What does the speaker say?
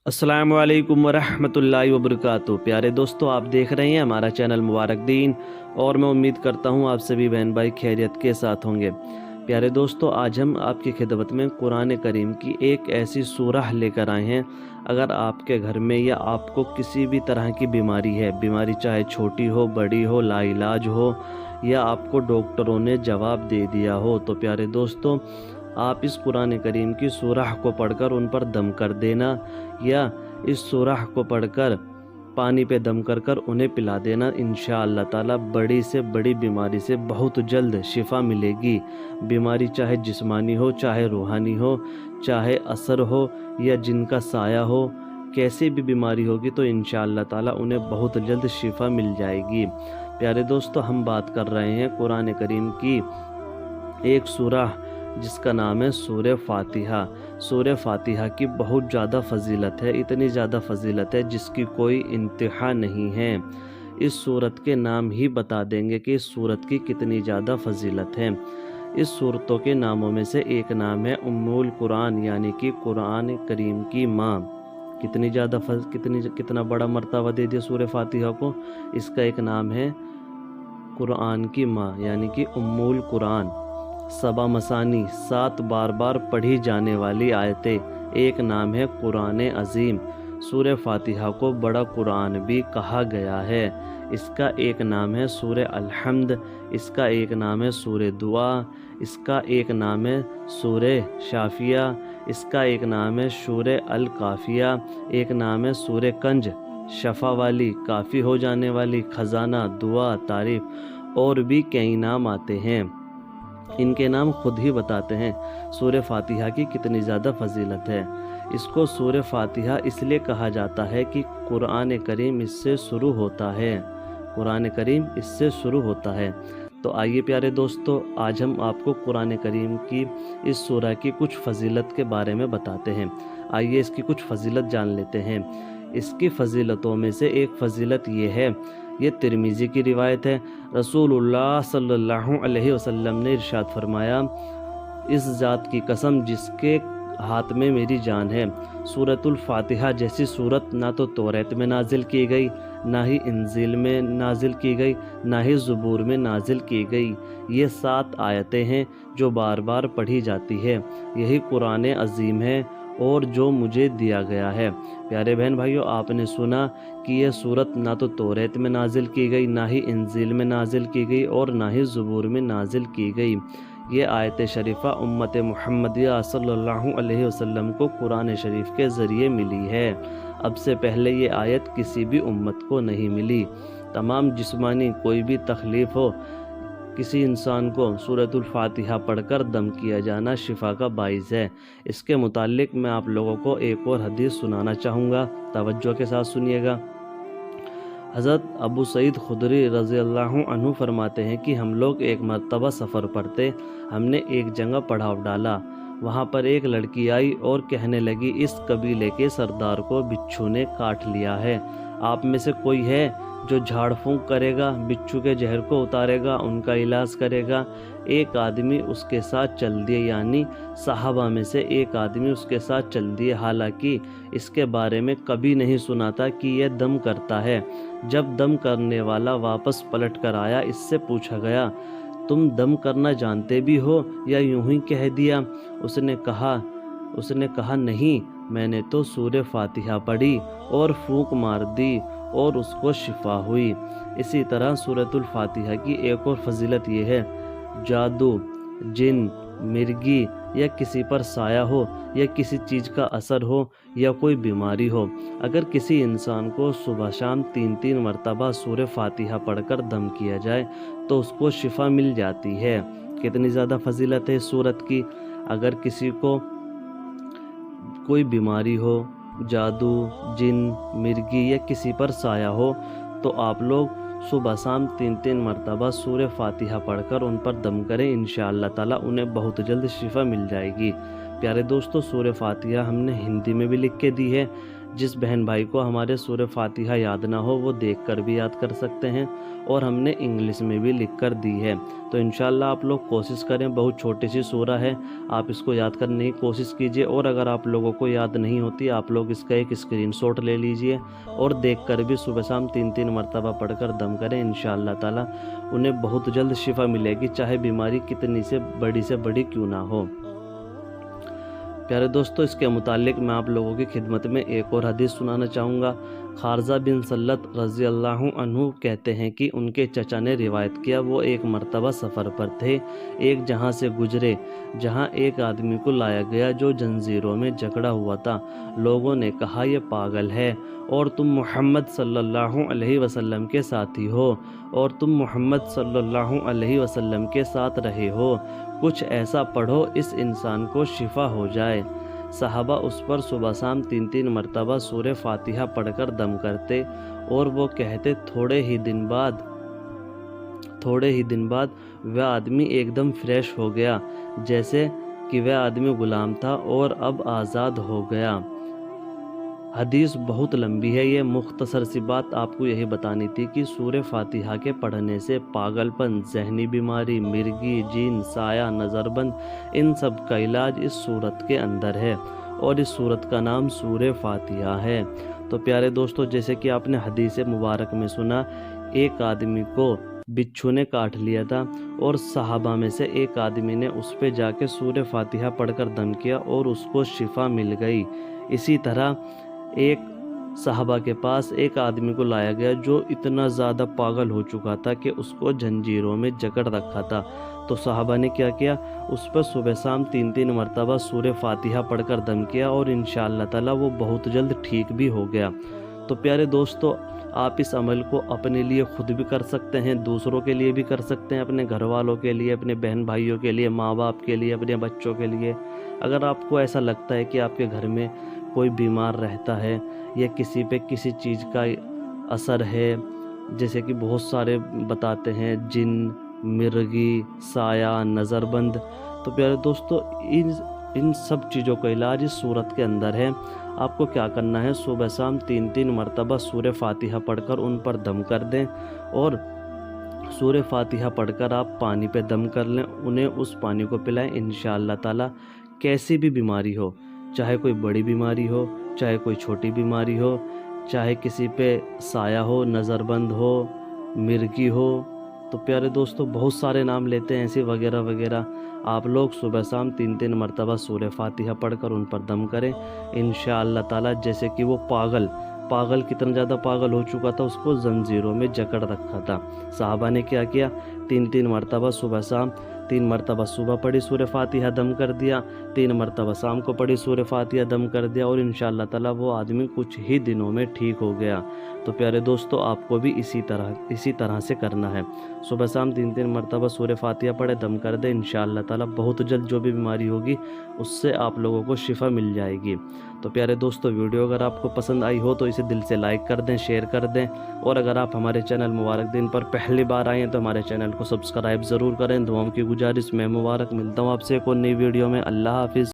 السلام علیکم ورحمۃ اللہ وبرکاتہ۔ پیارے دوستو، آپ دیکھ رہے ہیں ہمارا چینل مبارک دین، اور میں امید کرتا ہوں آپ سبھی بہن بھائی خیریت کے ساتھ ہوں گے۔ پیارے دوستو، آج ہم آپ کی خدمت میں قرآن کریم کی ایک ایسی سورہ لے کر آئے ہیں۔ اگر آپ کے گھر میں یا آپ کو کسی بھی طرح کی بیماری ہے، بیماری چاہے چھوٹی ہو بڑی ہو، لا علاج ہو، یا آپ کو ڈاکٹروں نے جواب دے دیا ہو، تو پیارے دوستو آپ اس قرآن کریم کی سورہ کو پڑھ کر ان پر دم کر دینا، یا اس سورہ کو پڑھ کر پانی پہ دم کر کر انہیں پلا دینا۔ انشاءاللہ تعالی بڑی سے بڑی بیماری سے بہت جلد شفا ملے گی۔ بیماری چاہے جسمانی ہو، چاہے روحانی ہو، چاہے اثر ہو یا جن کا سایہ ہو، کیسی بھی بیماری ہوگی تو انشاءاللہ تعالی انہیں بہت جلد شفا مل جائے گی۔ پیارے دوستو، ہم بات کر رہے ہیں قرآن کریم کی ایک سورہ جس کا نام ہے سورہ فاتحہ۔ سورہ فاتحہ کی بہت زیادہ فضیلت ہے، اتنی زیادہ فضیلت ہے جس کی کوئی انتہا نہیں ہے۔ اس سورت کے نام ہی بتا دیں گے کہ اس سورت کی کتنی زیادہ فضیلت ہے۔ اس سورتوں کے ناموں میں سے ایک نام ہے ام القرآن، یعنی کہ قرآن کریم کی ماں۔ کتنا بڑا مرتبہ دے دیا سورہ فاتحہ کو۔ اس کا ایک نام ہے قرآن کی ماں، یعنی کہ ام القرآن۔ 7 مثانی، 7 بار بار پڑھی جانے والی آیتیں۔ ایک نام ہے قرآن عظیم۔ سورہ فاتحہ کو بڑا قرآن بھی کہا گیا ہے۔ اس کا ایک نام ہے سورہ الحمد، اس کا ایک نام ہے سورہ دعا، اس کا ایک نام ہے سورہ شافیہ، اس کا ایک نام ہے سورہ الکافیہ، ایک نام ہے سورہ کنج، شفا والی، کافی ہو جانے والی، خزانہ، دعا، تعریف، اور بھی کئی نام آتے ہیں۔ ان کے نام خود ہی بتاتے ہیں سورہ فاتحہ کی کتنی زیادہ فضیلت ہے۔ اس کو سورہ فاتحہ اس لیے کہا جاتا ہے کہ قرآن کریم اس سے شروع ہوتا ہے۔ قرآن کریم اس سے شروع ہوتا ہے۔ تو آئیے پیارے دوستو، آج ہم آپ کو قرآن کریم کی اس سورہ کی کچھ فضیلت کے بارے میں بتاتے ہیں۔ آئیے اس کی کچھ فضیلت جان لیتے ہیں۔ اس کی فضیلتوں میں سے ایک فضیلت یہ ہے، یہ ترمذی کی روایت ہے۔ رسول اللہ صلی اللہ علیہ وسلم نے ارشاد فرمایا، اس ذات کی قسم جس کے ہاتھ میں میری جان ہے، سورۃ الفاتحہ جیسی سورت نہ تو توریت میں نازل کی گئی، نہ ہی انجیل میں نازل کی گئی، نہ ہی زبور میں نازل کی گئی۔ یہ 7 آیتیں ہیں جو بار بار پڑھی جاتی ہے۔ یہی قرآن عظیم ہے اور جو مجھے دیا گیا ہے۔ پیارے بہن بھائیو، آپ نے سنا کہ یہ سورت نہ تو توریت میں نازل کی گئی، نہ ہی انجیل میں نازل کی گئی، اور نہ ہی زبور میں نازل کی گئی۔ یہ آیت شریفہ امت محمدیہ صلی اللہ علیہ وسلم کو قرآن شریف کے ذریعے ملی ہے۔ اب سے پہلے یہ آیت کسی بھی امت کو نہیں ملی۔ تمام جسمانی کوئی بھی تکلیف ہو، کسی انسان کو سورۃ الفاتحہ پڑھ کر دم کیا جانا شفا کا باعث ہے۔ اس کے متعلق میں آپ لوگوں کو ایک اور حدیث سنانا چاہوں گا، توجہ کے ساتھ سنیے گا۔ حضرت ابو سعید خدری رضی اللہ عنہ فرماتے ہیں کہ ہم لوگ ایک مرتبہ سفر پر تھے۔ ہم نے ایک جگہ پڑاؤ ڈالا، وہاں پر ایک لڑکی آئی اور کہنے لگی، اس قبیلے کے سردار کو بچھو نے کاٹ لیا ہے، آپ میں سے کوئی ہے جو جھاڑ پھونک کرے گا، بچھو کے زہر کو اتارے گا، ان کا علاج کرے گا؟ ایک آدمی اس کے ساتھ چل دیے، یعنی صحابہ میں سے ایک آدمی اس کے ساتھ چل دیے، حالانکہ اس کے بارے میں کبھی نہیں سنا تھا کہ یہ دم کرتا ہے۔ جب دم کرنے والا واپس پلٹ کر آیا، اس سے پوچھا گیا، تم دم کرنا جانتے بھی ہو یا یوں ہی کہہ دیا؟ اس نے کہا نہیں، میں نے تو سورہ فاتحہ پڑھی اور پھونک مار دی اور اس کو شفا ہوئی۔ اسی طرح سورۃ الفاتحہ کی ایک اور فضیلت یہ ہے، جادو، جن، مرگی یا کسی پر سایہ ہو یا کسی چیز کا اثر ہو یا کوئی بیماری ہو، اگر کسی انسان کو صبح شام 3 مرتبہ سورہ فاتحہ پڑھ کر دم کیا جائے تو اس کو شفا مل جاتی ہے۔ کتنی زیادہ فضیلت ہے اس سورت کی۔ اگر کسی کو کوئی بیماری ہو، جادو، جن، مرگی یا کسی پر سایہ ہو، تو آپ لوگ صبح شام 3 مرتبہ سورہ فاتحہ پڑھ کر ان پر دم کریں، انشاءاللہ تعالی انہیں بہت جلد شفا مل جائے گی۔ پیارے دوستو، سورہ فاتحہ ہم نے ہندی میں بھی لکھ کے دی ہے، جس بہن بھائی کو ہمارے سورہ فاتحہ یاد نہ ہو وہ دیکھ کر بھی یاد کر سکتے ہیں، اور ہم نے انگلش میں بھی لکھ کر دی ہے۔ تو انشاءاللہ آپ لوگ کوشش کریں، بہت چھوٹی سی سورہ ہے، آپ اس کو یاد کرنے کی کوشش کیجئے، اور اگر آپ لوگوں کو یاد نہیں ہوتی آپ لوگ اس کا ایک اسکرین شاٹ لے لیجئے اور دیکھ کر بھی صبح شام 3 مرتبہ پڑھ کر دم کریں، انشاءاللہ تعالی انہیں بہت جلد شفا ملے گی، چاہے بیماری کتنی سے بڑی کیوں نہ ہو۔ پیارے دوستو، اس کے متعلق میں آپ لوگوں کی خدمت میں ایک اور حدیث سنانا چاہوں گا۔ خارزہ بن سلت رضی اللہ عنہ کہتے ہیں کہ ان کے چچا نے روایت کیا، وہ ایک مرتبہ سفر پر تھے، ایک جہاں سے گزرے جہاں ایک آدمی کو لایا گیا جو زنجیروں میں جکڑا ہوا تھا۔ لوگوں نے کہا یہ پاگل ہے اور تم محمد صلی اللہ علیہ وسلم کے ساتھی ہو، اور تم محمد صلی اللہ علیہ وسلم کے ساتھ رہے ہو، کچھ ایسا پڑھو اس انسان کو شفا ہو جائے۔ صحابہ اس پر صبح شام 3 مرتبہ سورہ فاتحہ پڑھ کر دم کرتے، اور وہ کہتے تھوڑے ہی دن بعد وہ آدمی ایک دم فریش ہو گیا، جیسے کہ وہ آدمی غلام تھا اور اب آزاد ہو گیا۔ حدیث بہت لمبی ہے، یہ مختصر سی بات آپ کو یہی بتانی تھی کہ سورہ فاتحہ کے پڑھنے سے پاگل پن، ذہنی بیماری، مرگی، جین، سایہ، نظر بند، ان سب کا علاج اس سورت کے اندر ہے، اور اس سورت کا نام سورہ فاتحہ ہے۔ تو پیارے دوستو، جیسے کہ آپ نے حدیث مبارک میں سنا، ایک آدمی کو بچھو نے کاٹ لیا تھا، اور صحابہ میں سے ایک آدمی نے اس پہ جا کے سورہ فاتحہ پڑھ کر دم کیا اور اس کو شفا مل گئی۔ اسی طرح ایک صحابہ کے پاس ایک آدمی کو لایا گیا جو اتنا زیادہ پاگل ہو چکا تھا کہ اس کو زنجیروں میں جکڑ رکھا تھا، تو صحابہ نے کیا کیا، اس پر صبح شام 3 مرتبہ سورہ فاتحہ پڑھ کر دم کیا، اور انشاءاللہ تعالی وہ بہت جلد ٹھیک بھی ہو گیا۔ تو پیارے دوستو، آپ اس عمل کو اپنے لیے خود بھی کر سکتے ہیں، دوسروں کے لیے بھی کر سکتے ہیں، اپنے گھر والوں کے لیے، اپنے بہن بھائیوں کے لیے، ماں باپ کے لیے، اپنے بچوں کے لیے۔ اگر آپ کو ایسا لگتا ہے کہ آپ کے گھر میں کوئی بیمار رہتا ہے یا کسی پہ کسی چیز کا اثر ہے، جیسے کہ بہت سارے بتاتے ہیں جن، مرگی، سایہ، نظر بند، تو پیارے دوستو ان سب چیزوں کا علاج اس صورت کے اندر ہے۔ آپ کو کیا کرنا ہے، صبح شام 3 مرتبہ سورہ فاتحہ پڑھ کر ان پر دم کر دیں، اور سورہ فاتحہ پڑھ کر آپ پانی پہ دم کر لیں، انہیں اس پانی کو پلائیں، انشاءاللہ تعالی کیسی بھی بیماری ہو، چاہے کوئی بڑی بیماری ہو، چاہے کوئی چھوٹی بیماری ہو، چاہے کسی پہ سایہ ہو، نظر بند ہو، مرگی ہو، تو پیارے دوستو بہت سارے نام لیتے ہیں ایسے وغیرہ وغیرہ، آپ لوگ صبح شام 3 مرتبہ سورہ فاتحہ پڑھ کر ان پر دم کریں، انشاءاللہ تعالی جیسے کہ وہ پاگل کتنا زیادہ پاگل ہو چکا تھا، اس کو زنجیروں میں جکڑ رکھا تھا، صحابہ نے کیا کیا، 3 مرتبہ صبح شام، 3 مرتبہ صبح پڑھی سورہ فاتحہ دم کر دیا، 3 مرتبہ شام کو پڑھی سورہ فاتحہ دم کر دیا، اور انشاءاللہ تعالی وہ آدمی کچھ ہی دنوں میں ٹھیک ہو گیا۔ تو پیارے دوستو، آپ کو بھی اسی طرح سے کرنا ہے، صبح شام 3 مرتبہ سورہ فاتحہ پڑھے، دم کر دے، انشاءاللہ تعالی بہت جلد جو بھی بیماری ہوگی اس سے آپ لوگوں کو شفا مل جائے گی۔ تو پیارے دوستو، ویڈیو اگر آپ کو پسند آئی ہو تو اسے دل سے لائک کر دیں، شیئر کر دیں، اور اگر آپ ہمارے چینل مبارک دن پر پہلی بار آئے ہیں تو ہمارے چینل کو سبسکرائب ضرور کریں۔ دعاؤں کی گزارش میں مبارک، ملتا ہوں آپ سے ایک اور نئی ویڈیو میں، اللہ حافظ۔